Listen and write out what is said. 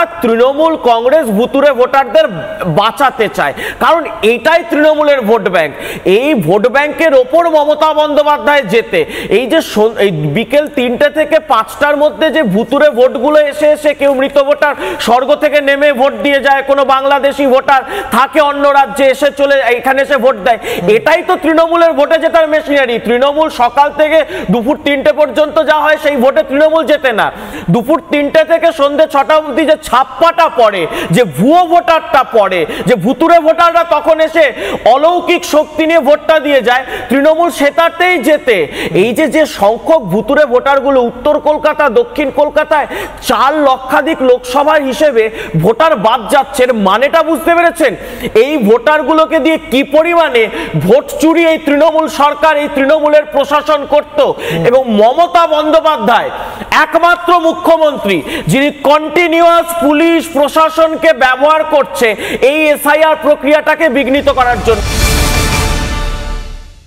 অর্থাৎ তৃণমূল কংগ্রেস ভুতুরে ভোটারদের বাঁচাতে চায়, কারণ এটাই তৃণমূলের ভোট ব্যাংক। এই ভোট ব্যাংকের ওপর মমতা বন্দ্যোপাধ্যায় যেতে এই যে বিকেল 3টে থেকে 5টার মধ্যে যে ভুতুরে ভোটগুলো এসে এসে কেউ মৃত ভোটার স্বর্গ থেকে নেমে ভোট দিয়ে যায়, কোনো বাংলাদেশি ভোটার থাকে অন্য রাজ্যে এসে চলে এখানে এসে ভোট দেয়, এটাই তো তৃণমূলের ভোটে জেতার মেশিনারি। তৃণমূল সকাল থেকে দুপুর 3টে পর্যন্ত যা হয় সেই ভোটে তৃণমূল জেতে না। দুপুর 3টে থেকে সন্ধ্যে 6টা অবধি যে ছাপ্পাটা পড়ে, যে ভুয়ো ভোটারটা পড়ে, যে ভুতুরে ভোটাররা তখন এসে অলৌকিক শক্তি নিয়ে ভোটটা দিয়ে যায়, তৃণমূল সেটাতেই জেতে। এই যে সংখ্যক ভুতুরে ভোটারগুলো উত্তর কলকাতা দক্ষিণ কলকাতায় 4 লক্ষাধিক লোকসভার হিসেবে ভোটার বাদ যাচ্ছে, মানেটা বুঝতে পেরেছেন? এই ভোটারগুলোকে দিয়ে কি পরিমাণে ভোট চুরি এই তৃণমূল সরকার, এই তৃণমূলের প্রশাসন করত। এবং মমতা বন্দ্যোপাধ্যায় একমাত্র মুখ্যমন্ত্রী যিনি কন্টিনিউয়াস পুলিশ প্রশাসনকে ব্যবহার করছে এই এসআইআর প্রক্রিয়াটাকে বিঘ্নিত করার জন্য।